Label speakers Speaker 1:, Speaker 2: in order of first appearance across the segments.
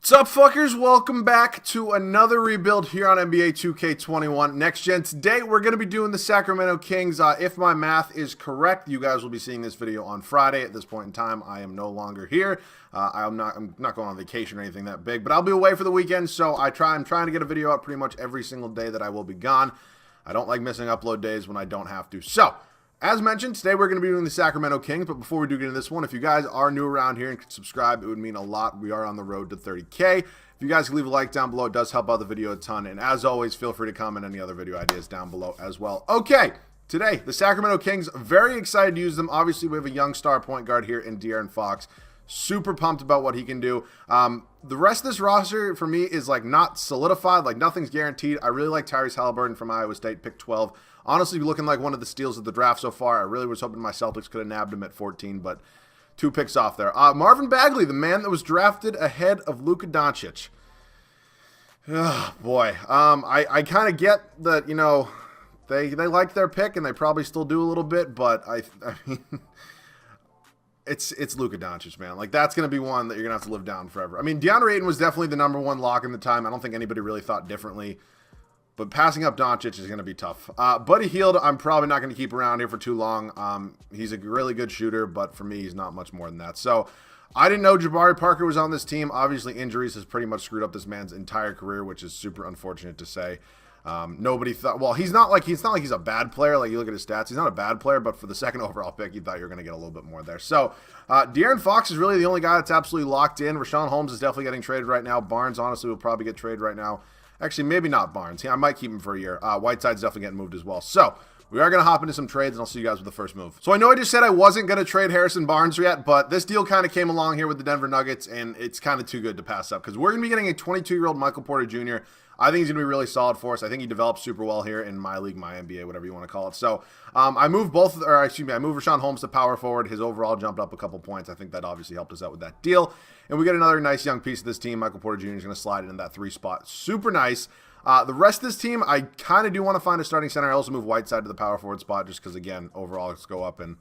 Speaker 1: Sup fuckers, welcome back to another rebuild here on NBA 2K21 Next Gen. Today we're going to be doing the Sacramento Kings. If my math is correct, you guys will be seeing this video on Friday. At this point in time, I am no longer here. I'm not going on vacation or anything that big, but I'll be away for the weekend, so I'm trying to get a video out pretty much every single day that I will be gone. I don't like missing upload days when I don't have to. So, as mentioned, today we're going to be doing the Sacramento Kings, but before we do get into this one, if you guys are new around here and can subscribe, it would mean a lot. We are on the road to 30K. If you guys can leave a like down below, it does help out the video a ton, and as always, feel free to comment any other video ideas down below as well. Okay, today, the Sacramento Kings, very excited to use them. Obviously, we have a young star point guard here in De'Aaron Fox. Super pumped about what he can do. The rest of this roster, for me, is like not solidified, like nothing's guaranteed. I really like Tyrese Halliburton from Iowa State, pick 12. Honestly, looking like one of the steals of the draft so far. I really was hoping my Celtics could have nabbed him at 14, but 2 picks off there. Marvin Bagley, the man that was drafted ahead of Luka Doncic. Oh, boy. I kind of get that, you know, they like their pick, and they probably still do a little bit, but I mean, it's Luka Doncic, man. Like, that's going to be one that you're going to have to live down forever. I mean, DeAndre Ayton was definitely the #1 lock in the time. I don't think anybody really thought differently. But passing up Doncic is going to be tough. Buddy Hield, I'm probably not going to keep around here for too long. He's a really good shooter, but for me, he's not much more than that. So I didn't know Jabari Parker was on this team. Obviously, injuries has pretty much screwed up this man's entire career, which is super unfortunate to say. Nobody thought, well, he's not like he's a bad player. Like, you look at his stats, he's not a bad player, but for the second overall pick, you thought you were going to get a little bit more there. So De'Aaron Fox is really the only guy that's absolutely locked in. Rashawn Holmes is definitely getting traded right now. Barnes, honestly, will probably get traded right now. Actually, maybe not Barnes. I might keep him for a year. Whiteside's definitely getting moved as well. So, we are going to hop into some trades, and I'll see you guys with the first move. So, I know I just said I wasn't going to trade Harrison Barnes yet, but this deal kind of came along here with the Denver Nuggets, and it's kind of too good to pass up because we're going to be getting a 22-year-old Michael Porter Jr. I think he's going to be really solid for us. I think he developed super well here in my league, my NBA, whatever you want to call it. So, I moved I moved Rashawn Holmes to power forward. His overall jumped up a couple points. I think that obviously helped us out with that deal. And we get another nice young piece of this team. Michael Porter Jr. is going to slide in that 3 spot. Super nice. The rest of this team, I kind of do want to find a starting center. I also move Whiteside to the power forward spot just because, again, overall, let's go up, and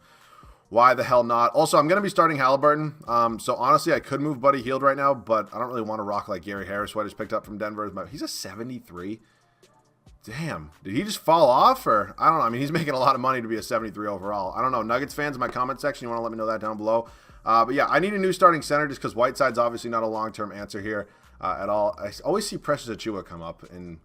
Speaker 1: why the hell not? Also, I'm going to be starting Halliburton. So, honestly, I could move Buddy Hield right now, but I don't really want to rock like Gary Harris, who I just picked up from Denver. He's a 73. Damn. Did he just fall off? Or, I don't know. I mean, he's making a lot of money to be a 73 overall. I don't know. Nuggets fans in my comment section, you want to let me know that down below. But, yeah, I need a new starting center just because Whiteside's obviously not a long-term answer here at all. I always see Precious Achiuwa come up, and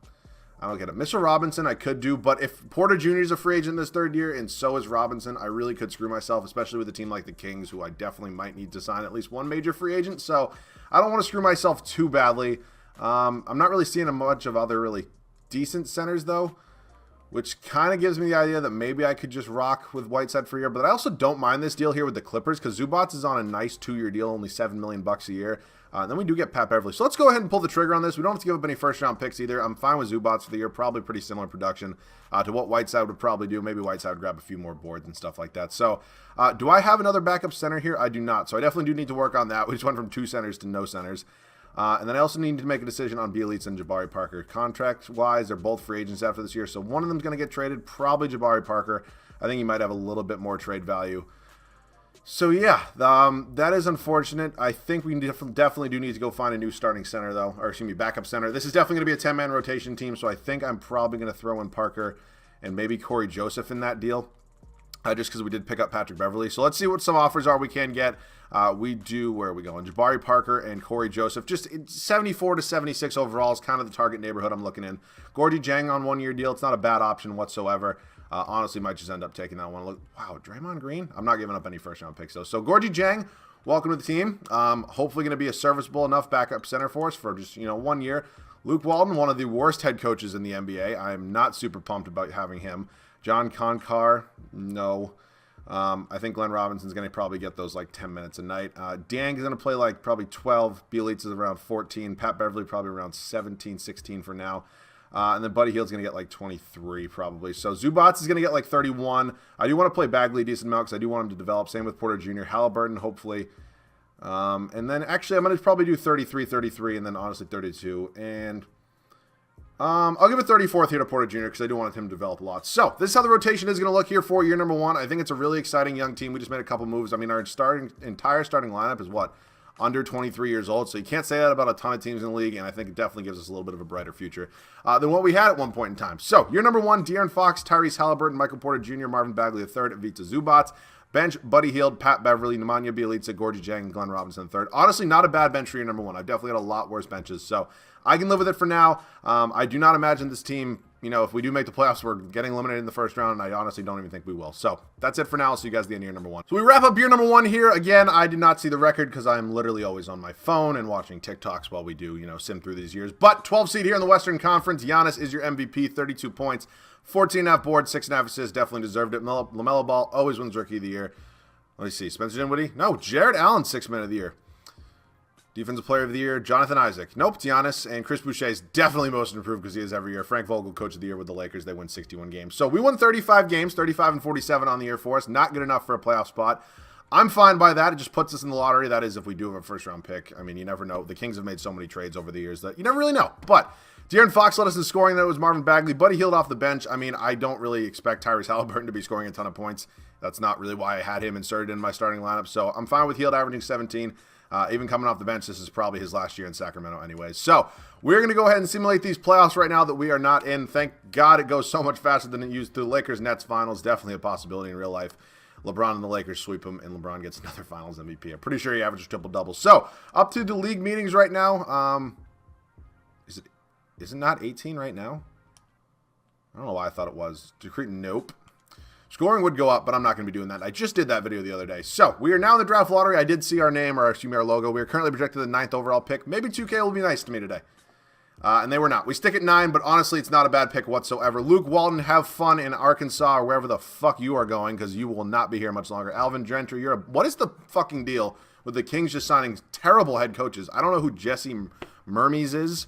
Speaker 1: I don't get it. Mr. Robinson, I could do, but if Porter Jr. is a free agent this 3rd year, and so is Robinson, I really could screw myself, especially with a team like the Kings, who I definitely might need to sign at least one major free agent. So I don't want to screw myself too badly. I'm not really seeing a much of other really decent centers, though, which kind of gives me the idea that maybe I could just rock with Whiteside for a year. But I also don't mind this deal here with the Clippers because Zubats is on a nice 2-year deal, only $7 million a year. Then we do get Pat Beverly. So let's go ahead and pull the trigger on this. We don't have to give up any first-round picks either. I'm fine with Zubats for the year. Probably pretty similar production to what Whiteside would probably do. Maybe Whiteside would grab a few more boards and stuff like that. So do I have another backup center here? I do not. So I definitely do need to work on that. We just went from 2 centers to no centers. And then I also need to make a decision on Bjelica and Jabari Parker. Contract-wise, they're both free agents after this year. So one of them is going to get traded, probably Jabari Parker. I think he might have a little bit more trade value. So, yeah, that is unfortunate. I think we definitely do need to go find a new starting center, though. Or, excuse me, backup center. This is definitely going to be a 10-man rotation team, so I think I'm probably going to throw in Parker and maybe Corey Joseph in that deal. Just because we did pick up Patrick Beverly. So, let's see what some offers are we can get. We do, where are we going? Jabari Parker and Corey Joseph. Just 74 to 76 overall is kind of the target neighborhood I'm looking in. Gordy Jang on 1-year deal. It's not a bad option whatsoever. Honestly, might just end up taking that one. Look, wow, Draymond Green? I'm not giving up any first-round picks, though. So, Gordy Jang, welcome to the team. Hopefully going to be a serviceable enough backup center for us for just, 1 year. Luke Walton, one of the worst head coaches in the NBA. I'm not super pumped about having him. John Konkar, no. I think Glenn Robinson's going to probably get those like 10 minutes a night. Dang is going to play like probably 12. Bjelica is around 14. Pat Beverly probably around 17, 16 for now. And then Buddy Hield's going to get like 23 probably. So Zubats is going to get like 31. I do want to play Bagley a decent amount because I do want him to develop. Same with Porter Jr. Halliburton, hopefully. And then actually I'm going to probably do 33, 33, and then honestly 32. And I'll give a 34th here to Porter Jr. because I do want him to develop a lot. So this is how the rotation is going to look here for year #1. I think it's a really exciting young team. We just made a couple moves. I mean, our entire starting lineup is what? under 23 years old. So you can't say that about a ton of teams in the league, and I think it definitely gives us a little bit of a brighter future than what we had at one point in time. So year number 1, De'Aaron Fox, Tyrese Halliburton, Michael Porter Jr., Marvin Bagley III, Ivica Zubac. Bench, Buddy Hield, Pat Beverly, Nemanja Bjelica, Gorgie Jang, and Glenn Robinson III. Honestly, not a bad bench for year number 1. I've definitely got a lot worse benches, so I can live with it for now. I do not imagine this team, you know, if we do make the playoffs, we're getting eliminated in the first round, and I honestly don't even think we will. So that's it for now. I'll see you guys at the end of year number 1. So we wrap up year number 1 here. Again, I did not see the record because I'm literally always on my phone and watching TikToks while we do, you know, sim through these years. But 12 seed here in the Western Conference. Giannis is your MVP, 32 points, 14.5 boards, 6.5 assists. Definitely deserved it. LaMelo Ball always wins Rookie of the Year. Let me see. Spencer Dinwiddie? No. Jared Allen, 6th Man of the Year. Defensive Player of the Year, Jonathan Isaac. Nope, Giannis. And Chris Boucher is definitely most improved because he is every year. Frank Vogel, Coach of the Year with the Lakers. They win 61 games. So we won 35 games, 35 and 47 on the year for us. Not good enough for a playoff spot. I'm fine by that. It just puts us in the lottery. That is if we do have a first-round pick. I mean, you never know. The Kings have made so many trades over the years that you never really know. But De'Aaron Fox led us in scoring. That was Marvin Bagley. Buddy Hield off the bench. I mean, I don't really expect Tyrese Halliburton to be scoring a ton of points. That's not really why I had him inserted in my starting lineup. So I'm fine with Hield averaging 17. Even coming off the bench, this is probably his last year in Sacramento anyways. So we're going to go ahead and simulate these playoffs right now that we are not in. Thank God it goes so much faster than it used to. Lakers-Nets finals, definitely a possibility in real life. LeBron and the Lakers sweep him, and LeBron gets another finals MVP. I'm pretty sure he averages triple-double. So up to the league meetings right now. Is it not 18 right now? I don't know why I thought it was. Decrete, nope. Scoring would go up, but I'm not going to be doing that. I just did that video the other day. So we are now in the draft lottery. I did see our name, or excuse me, our logo. We are currently projected the 9th overall pick. Maybe 2K will be nice to me today. And they were not. We stick at 9, but honestly, it's not a bad pick whatsoever. Luke Walton, have fun in Arkansas or wherever the fuck you are going, because you will not be here much longer. Alvin Gentry, what is the fucking deal with the Kings just signing terrible head coaches? I don't know who Jesse Mermes is.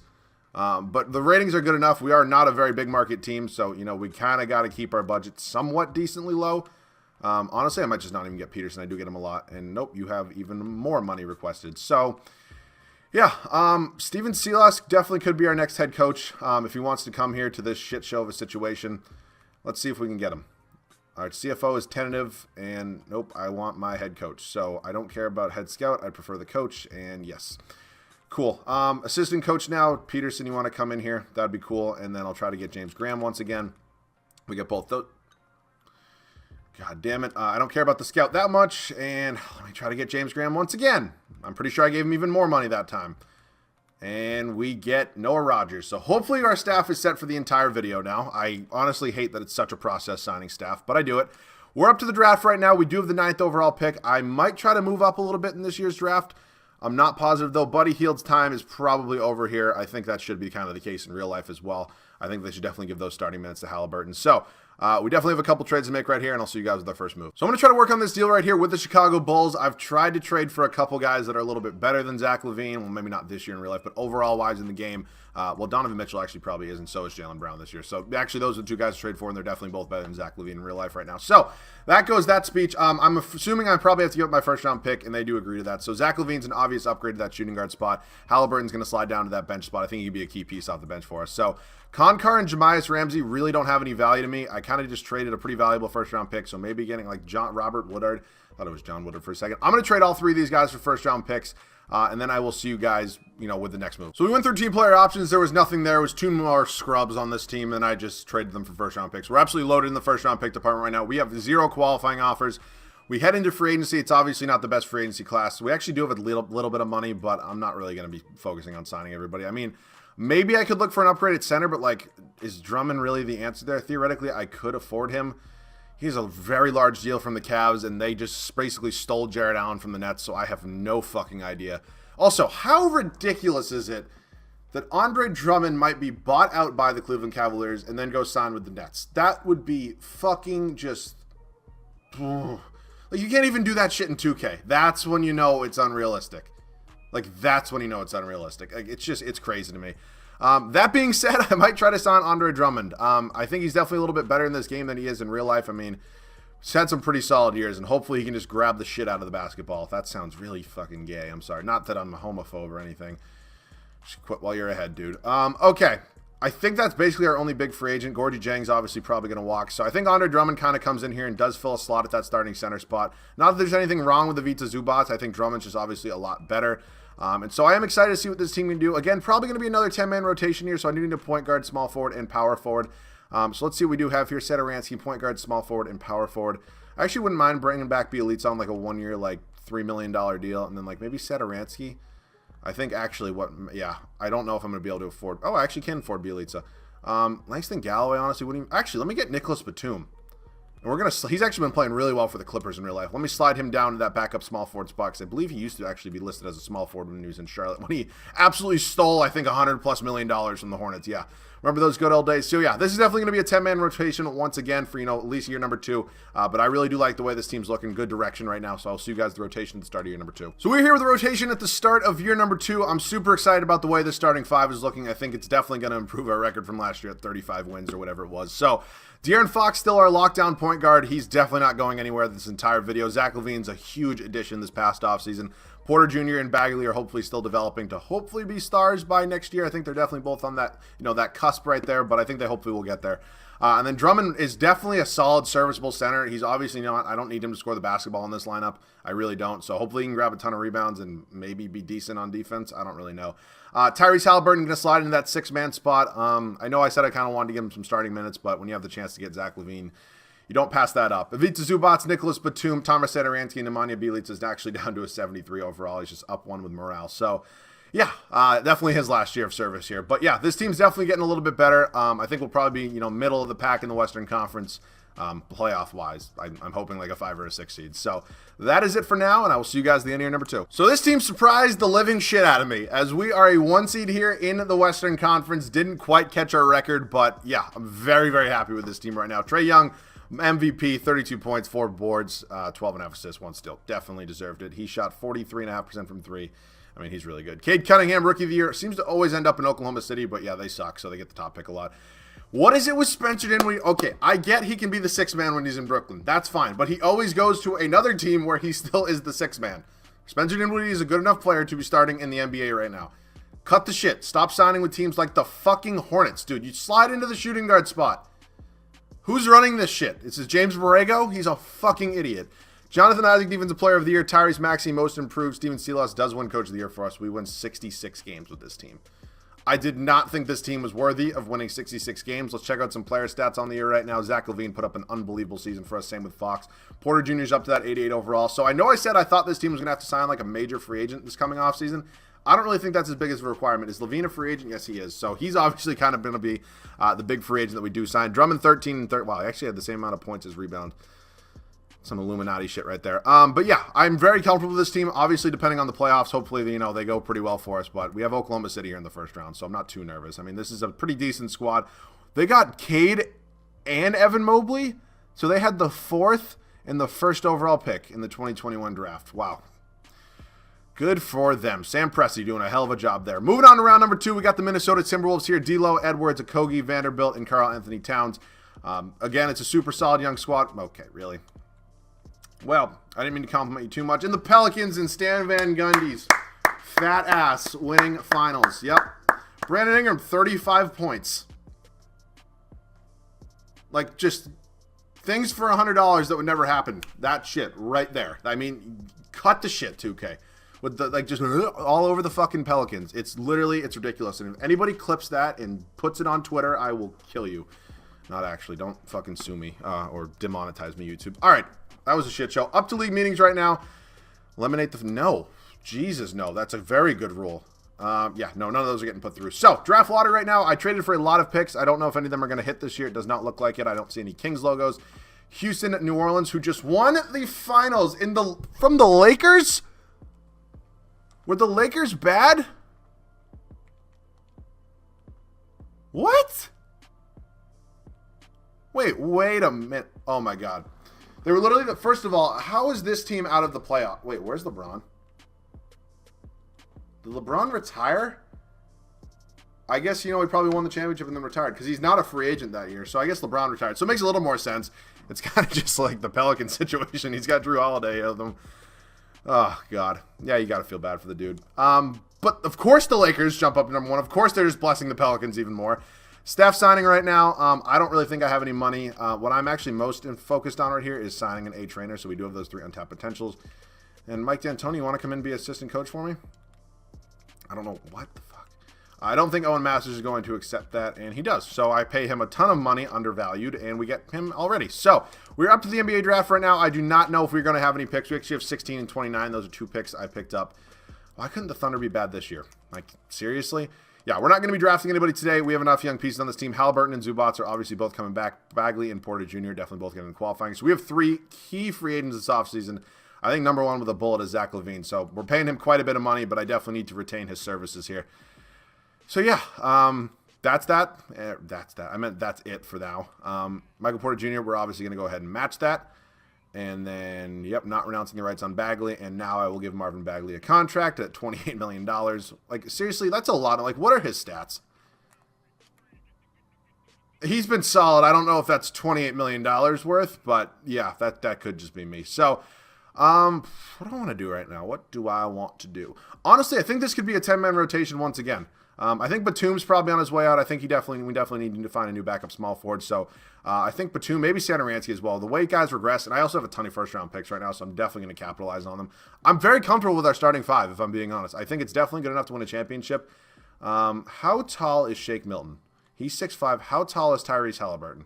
Speaker 1: But the ratings are good enough. We are not a very big market team, so, you know, we kind of got to keep our budget somewhat decently low. Honestly, I might just not even get Peterson. I do get him a lot. And nope, you have even more money requested. So, yeah, Steven Silas definitely could be our next head coach if he wants to come here to this shit show of a situation. Let's see if we can get him. All right, CFO is tentative, and nope, I want my head coach. So I don't care about head scout. I prefer the coach, and yes. Cool. Assistant coach now. Peterson, you want to come in here? That'd be cool. And then I'll try to get James Graham once again. We get both those. God damn it. I don't care about the scout that much. And let me try to get James Graham once again. I'm pretty sure I gave him even more money that time. And we get Noah Rogers. So hopefully our staff is set for the entire video now. I honestly hate that it's such a process signing staff, but I do it. We're up to the draft right now. We do have the 9th overall pick. I might try to move up a little bit in this year's draft. I'm not positive, though. Buddy Hield's time is probably over here. I think that should be kind of the case in real life as well. I think they should definitely give those starting minutes to Halliburton. So we definitely have a couple trades to make right here, and I'll see you guys with our first move. So I'm going to try to work on this deal right here with the Chicago Bulls. I've tried to trade for a couple guys that are a little bit better than Zach LaVine. Well, maybe not this year in real life, but overall-wise in the game. Well, Donovan Mitchell actually probably is, and so is Jaylen Brown this year. So actually, those are the two guys to trade for, and they're definitely both better than Zach LaVine in real life right now. So that goes that speech. I'm assuming I probably have to give up my first-round pick, and they do agree to that. So Zach LaVine's an obvious upgrade to that shooting guard spot. Halliburton's going to slide down to that bench spot. I think he could be a key piece off the bench for us. So Konkar and Jamias Ramsey really don't have any value to me. I kind of just traded a pretty valuable first-round pick, so maybe getting like Robert Woodard. I thought it was John Woodard for a second. I'm going to trade all three of these guys for first-round picks. And then I will see you guys, you know, with the next move. So we went through team player options. There was nothing there. It was two more scrubs on this team, and I just traded them for first-round picks. We're absolutely loaded in the first-round pick department right now. We have 0 qualifying offers. We head into free agency. It's obviously not the best free agency class. We actually do have a little bit of money, but I'm not really going to be focusing on signing everybody. I mean, maybe I could look for an upgrade at center, but, like, is Drummond really the answer there? Theoretically, I could afford him. He's a very large deal from the Cavs, and they just basically stole Jared Allen from the Nets, so I have no fucking idea. Also, how ridiculous is it that Andre Drummond might be bought out by the Cleveland Cavaliers and then go sign with the Nets? That would be fucking just... Like, you can't even do that shit in 2K. That's when you know it's unrealistic. Like, that's when you know it's unrealistic. Like, it's crazy to me. That being said, I might try to sign Andre Drummond. I think he's definitely a little bit better in this game than he is in real life. I mean, he's had some pretty solid years, and hopefully he can just grab the shit out of the basketball. That sounds really fucking gay. I'm sorry. Not that I'm a homophobe or anything. Just quit while you're ahead, dude. Okay. I think that's basically our only big free agent. Gorgie Jang's obviously probably going to walk. So I think Andre Drummond kind of comes in here and does fill a slot at that starting center spot. Not that there's anything wrong with the Vita Zubats. I think Drummond's just obviously a lot better. And so I am excited to see what this team can do. Again, probably going to be another 10-man rotation here. So I do need a point guard, small forward, and power forward. So let's see what we do have here. Satoransky, point guard, small forward, and power forward. I actually wouldn't mind bringing back Bielitsa on like a 1-year, like $3 million deal. And then like maybe Satoransky. I think actually I don't know if I'm going to be able to afford. Oh, I actually can afford Bielitsa. Nice thing Galloway honestly wouldn't even, actually let me get Nicholas Batum. And he's actually been playing really well for the Clippers in real life. Let me slide him down to that backup small forward spot because I believe he used to actually be listed as a small forward when he was in Charlotte, when he absolutely stole, I think, $100+ million from the Hornets. Yeah, remember those good old days? So yeah, this is definitely going to be a 10-man rotation once again for, at least year number 2. But I really do like the way this team's looking. Good direction right now. So I'll see you guys at the rotation at the start of year number 2. So we're here with the rotation at the start of year number 2. I'm super excited about the way the starting 5 is looking. I think it's definitely going to improve our record from last year at 35 wins or whatever it was. So De'Aaron Fox still our lockdown point guard. He's definitely not going anywhere this entire video. Zach LaVine's a huge addition this past offseason. Porter Jr. and Bagley are hopefully still developing to hopefully be stars by next year. I think they're definitely both on that, that cusp right there, but I think they hopefully will get there. And then Drummond is definitely a solid, serviceable center. He's obviously not. I don't need him to score the basketball in this lineup. I really don't. So hopefully he can grab a ton of rebounds and maybe be decent on defense. I don't really know. Tyrese Halliburton going to slide into that 6-man spot. I know I said I kind of wanted to give him some starting minutes, but when you have the chance to get Zach LaVine, you don't pass that up. Ivica Zubats, Nicholas Batum, Thomas Satoransky, and Nemanja Bjelica is actually down to a 73 overall. He's just up 1 with morale. So yeah, definitely his last year of service here. But yeah, this team's definitely getting a little bit better. I think we'll probably be, middle of the pack in the Western Conference, playoff-wise. I'm hoping like a 5 or a 6 seed. So that is it for now, and I will see you guys at the end of year number 2. So this team surprised the living shit out of me, as we are a 1 seed here in the Western Conference. Didn't quite catch our record, but yeah, I'm very, very happy with this team right now. Trae Young, MVP, 32 points, 4 boards, 12.5 assists, 1 steal. Definitely deserved it. He shot 43.5% from 3. I mean, he's really good. Cade Cunningham, Rookie of the Year. Seems to always end up in Oklahoma City, but yeah, they suck, so they get the top pick a lot. What is it with Spencer Dinwiddie? Okay, I get he can be the 6th man when he's in Brooklyn. That's fine, but he always goes to another team where he still is the 6th man. Spencer Dinwiddie is a good enough player to be starting in the NBA right now. Cut the shit. Stop signing with teams like the fucking Hornets, dude. You slide into the shooting guard spot. Who's running this shit? This is James Borrego? He's a fucking idiot. Jonathan Isaac, Defensive Player of the Year. Tyrese Maxey, Most Improved. Steven Silas does win Coach of the Year for us. We win 66 games with this team. I did not think this team was worthy of winning 66 games. Let's check out some player stats on the year right now. Zach LaVine put up an unbelievable season for us. Same with Fox. Porter Jr. is up to that 88 overall. So I know I said I thought this team was going to have to sign like a major free agent this coming offseason. I don't really think that's as big as a requirement. Is LaVine a free agent? Yes, he is. So he's obviously kind of going to be the big free agent that we do sign. Drummond 13 and 30. Wow, he actually had the same amount of points as rebound. Some Illuminati shit right there. But yeah, I'm very comfortable with this team. Obviously, depending on the playoffs, hopefully, they go pretty well for us. But we have Oklahoma City here in the first round, so I'm not too nervous. I mean, this is a pretty decent squad. They got Cade and Evan Mobley, so they had the 4th and the 1st overall pick in the 2021 draft. Wow. Good for them. Sam Presti doing a hell of a job there. Moving on to round number 2, we got the Minnesota Timberwolves here. D'Lo, Edwards, Okogie, Vanderbilt, and Karl Anthony Towns. Again, it's a super solid young squad. Okay, really? Well, I didn't mean to compliment you too much. And the Pelicans and Stan Van Gundy's fat ass winning finals. Yep. Brandon Ingram, 35 points. Like, just things for $100 that would never happen. That shit right there. I mean, cut the shit, 2K. With the, just all over the fucking Pelicans. It's ridiculous. And if anybody clips that and puts it on Twitter, I will kill you. Not actually. Don't fucking sue me or demonetize me, YouTube. All right. That was a shit show. Up to league meetings right now. Eliminate the... No. Jesus, no. That's a very good rule. Yeah, no, none of those are getting put through. So, draft lottery right now. I traded for a lot of picks. I don't know if any of them are going to hit this year. It does not look like it. I don't see any Kings logos. Houston, New Orleans, who just won the finals from the Lakers? Were the Lakers bad? What? Wait a minute. Oh, my God. They were literally first of all, how is this team out of the playoff? Wait, where's LeBron? Did LeBron retire? I guess, he probably won the championship and then retired because he's not a free agent that year. So I guess LeBron retired. So it makes a little more sense. It's kind of just like the Pelican situation. He's got Drew Holiday of them. Oh, God. Yeah, you got to feel bad for the dude. But, of course, the Lakers jump up to number 1. Of course, they're just blessing the Pelicans even more. Steph signing right now. I don't really think I have any money. What I'm actually most focused on right here is signing an A trainer. So we do have those 3 untapped potentials. And Mike D'Antoni, you want to come in and be assistant coach for me? I don't know what the fuck. I don't think Owen Masters is going to accept that, and he does. So I pay him a ton of money, undervalued, and we get him already. So we're up to the NBA draft right now. I do not know if we're going to have any picks. We actually have 16 and 29. Those are 2 picks I picked up. Why couldn't the Thunder be bad this year? Like, seriously? Yeah, we're not going to be drafting anybody today. We have enough young pieces on this team. Halliburton and Zubats are obviously both coming back. Bagley and Porter Jr. definitely both getting qualifying. So we have 3 key free agents this offseason. I think number 1 with a bullet is Zach LaVine. So we're paying him quite a bit of money, but I definitely need to retain his services here. So yeah, that's that. That's that. I meant that's it for now. Michael Porter Jr., we're obviously going to go ahead and match that. And then, yep, not renouncing the rights on Bagley. And now I will give Marvin Bagley a contract at $28 million. Like, seriously, that's a lot. Like, what are his stats? He's been solid. I don't know if that's $28 million worth, but yeah, that could just be me. So, what do I want to do right now? What do I want to do? Honestly, I think this could be a 10-man rotation once again. I think Batum's probably on his way out. I think we definitely need to find a new backup small forward. So I think Batum, maybe Satoransky as well. The way guys regress, and I also have a ton of first-round picks right now, so I'm definitely going to capitalize on them. I'm very comfortable with our starting 5, if I'm being honest. I think it's definitely good enough to win a championship. How tall is Shake Milton? He's 6'5". How tall is Tyrese Halliburton?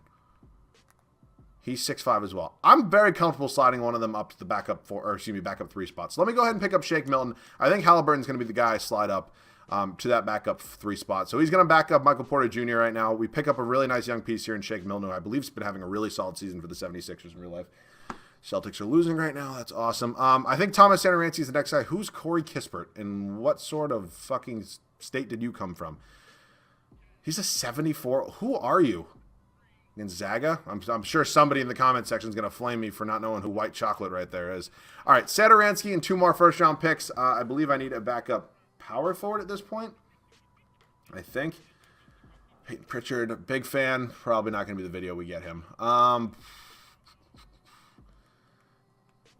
Speaker 1: He's 6'5" as well. I'm very comfortable sliding one of them up to the backup 3 spots. So let me go ahead and pick up Shake Milton. I think Halliburton's going to be the guy I slide up to that backup 3 spot. So he's going to back up Michael Porter Jr. right now. We pick up a really nice young piece here in Shake Milton, who I believe has been having a really solid season for the 76ers in real life. Celtics are losing right now. That's awesome. I think Thomas Satoransky is the next guy. Who's Corey Kispert? And what sort of fucking state did you come from? He's a 74. Who are you? Gonzaga? I'm sure somebody in the comment section is going to flame me for not knowing who White Chocolate right there is. All right, Satoransky and 2 more first-round picks. I believe I need a backup power forward at this point, I think. Peyton Pritchard, big fan. Probably not going to be the video we get him.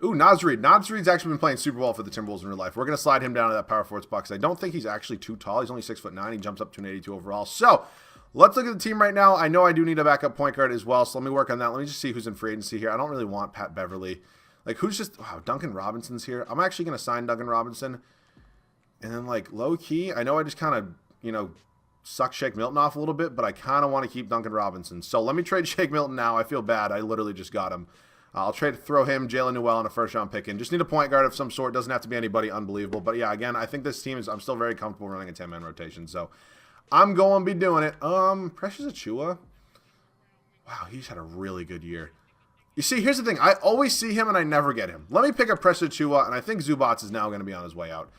Speaker 1: Ooh, Naz Reid. Naz Reid's actually been playing super well for the Timberwolves in real life. We're going to slide him down to that power forward spot because I don't think he's actually too tall. He's only 6'9". He jumps up to an 82 overall. So let's look at the team right now. I know I do need a backup point guard as well, so let me work on that. Let me just see who's in free agency here. I don't really want Pat Beverly. Like, who's just... Wow, Duncan Robinson's here. I'm actually going to sign Duncan Robinson. And then, like, low-key, I know I just kind of, you know, suck Shake Milton off a little bit, but I kind of want to keep Duncan Robinson. So let me trade Shake Milton now. I feel bad. I literally just got him. I'll throw him, Jalen Newell, and a first-round pick in. Just need a point guard of some sort. Doesn't have to be anybody unbelievable. But, yeah, again, I think this team is... I'm still very comfortable running a 10-man rotation. So I'm going to be doing it. Precious Achiuwa. Wow, he's had a really good year. You see, here's the thing. I always see him, and I never get him. Let me pick up Precious Achiuwa, and I think Zubats is now going to be on his way out.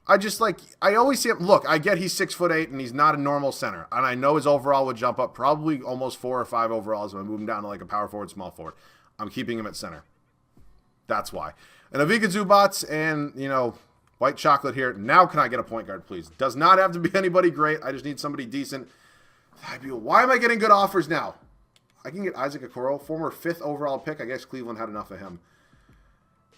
Speaker 1: I always see him. Look, I get he's 6'8", and he's not a normal center. And I know his overall would jump up probably almost 4 or 5 overalls when I move him down to like a power forward, small forward. I'm keeping him at center. That's why. And Ivica Zubats and, you know, White Chocolate here. Now can I get a point guard, please? Does not have to be anybody great. I just need somebody decent. Why am I getting good offers now? I can get Isaac Okoro, former 5th overall pick. I guess Cleveland had enough of him.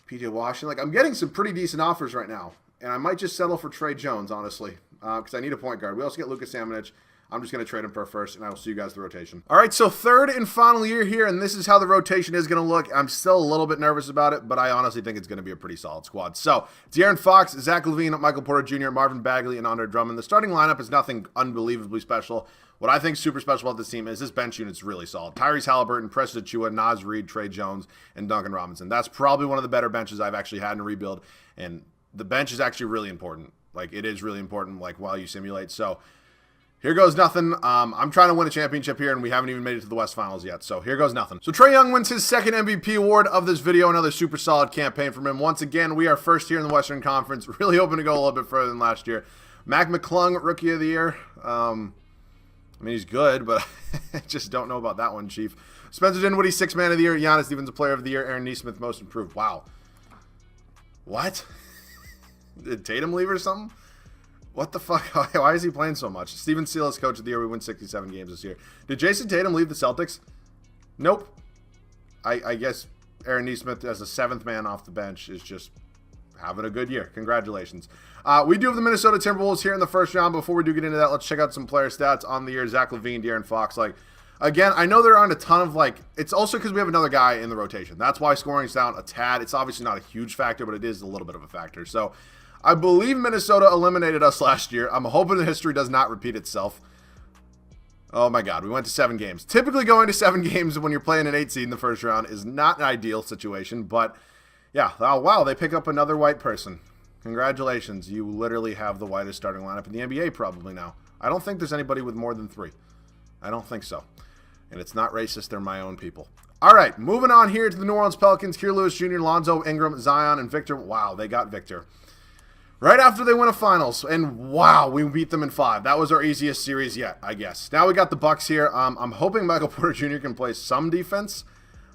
Speaker 1: PJ Washington. Like, I'm getting some pretty decent offers right now. And I might just settle for Trey Jones, honestly, because I need a point guard. We also get Lucas Samanich. I'm just going to trade him for a first, and I will see you guys the rotation. All right, so 3rd and final year here, and this is how the rotation is going to look. I'm still a little bit nervous about it, but I honestly think it's going to be a pretty solid squad. So, De'Aaron Fox, Zach LaVine, Michael Porter Jr., Marvin Bagley, and Andre Drummond. The starting lineup is nothing unbelievably special. What I think is super special about this team is this bench unit's really solid. Tyrese Halliburton, Precious Achiuwa, Naz Reid, Trey Jones, and Duncan Robinson. That's probably one of the better benches I've actually had in a rebuild, and the bench is actually really important. Like, it is really important, like, while you simulate. So, here goes nothing. I'm trying to win a championship here, and we haven't even made it to the West Finals yet. So, here goes nothing. So, Trae Young wins his 2nd MVP award of this video. Another super solid campaign from him. Once again, we are first here in the Western Conference. Really hoping to go a little bit further than last year. Mac McClung, Rookie of the Year. I mean, he's good, but I just don't know about that one, Chief. Spencer Dinwiddie, 6th Man of the Year. Giannis Stevens, Player of the Year. Aaron Nesmith, Most Improved. Wow. What? Did Tatum leave or something? What the fuck? Why is he playing so much? Steven Silas, Coach of the Year. We win 67 games this year. Did Jason Tatum leave the Celtics? Nope. I guess Aaron Nesmith as a 7th man off the bench is just having a good year. Congratulations. We do have the Minnesota Timberwolves here in the first round. Before we do get into that, let's check out some player stats on the year. Zach LaVine, De'Aaron Fox. Like, again, I know there aren't a ton of, like, it's also because we have another guy in the rotation. That's why scoring is down a tad. It's obviously not a huge factor, but it is a little bit of a factor. So I believe Minnesota eliminated us last year. I'm hoping the history does not repeat itself. Oh my God, we went to 7 games. Typically going to 7 games when you're playing an 8 seed in the first round is not an ideal situation, but yeah, oh, wow, they pick up another white person. Congratulations, you literally have the whitest starting lineup in the NBA probably now. I don't think there's anybody with more than 3. I don't think so. And it's not racist, they're my own people. All right, moving on here to the New Orleans Pelicans. Kier Lewis Jr., Lonzo Ingram, Zion, and Victor. Wow, they got Victor. Right after they win a finals, and wow, we beat them in 5. That was our easiest series yet, I guess. Now we got the Bucks here. I'm hoping Michael Porter Jr. can play some defense.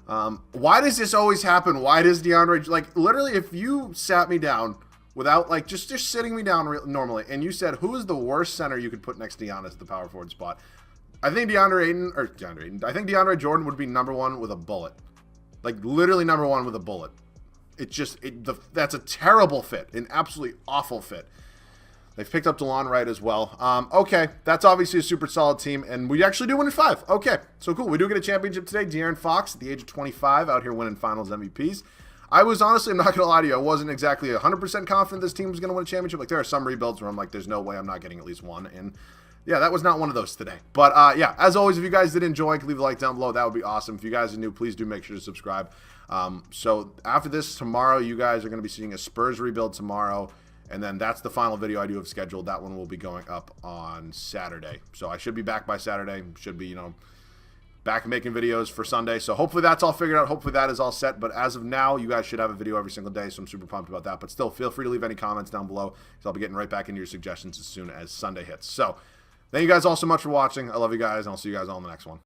Speaker 1: Why does this always happen? Why does DeAndre, like, literally, if you sat me down without, like, just sitting me down normally, and you said, who is the worst center you could put next to Giannis at the power forward spot? I think I think DeAndre Jordan would be #1 with a bullet. Like, literally #1 with a bullet. That's a terrible fit, an absolutely awful fit. They've picked up DeLon Wright as well. Okay, that's obviously a super solid team, and we actually do win in 5. Okay, so cool. We do get a championship today. De'Aaron Fox, at the age of 25, out here winning Finals MVPs. I was honestly, I'm not going to lie to you, I wasn't exactly 100% confident this team was going to win a championship. Like, there are some rebuilds where I'm like, there's no way I'm not getting at least one, and yeah, that was not one of those today. But yeah, as always, if you guys did enjoy, leave a like down below. That would be awesome. If you guys are new, please do make sure to subscribe. So after this, tomorrow, you guys are going to be seeing a Spurs rebuild tomorrow. And then that's the final video I do have scheduled. That one will be going up on Saturday. So I should be back by Saturday. Should be, back making videos for Sunday. So hopefully that's all figured out. Hopefully that is all set. But as of now, you guys should have a video every single day. So I'm super pumped about that. But still, feel free to leave any comments down below, because I'll be getting right back into your suggestions as soon as Sunday hits. So thank you guys all so much for watching. I love you guys, and I'll see you guys all in the next one.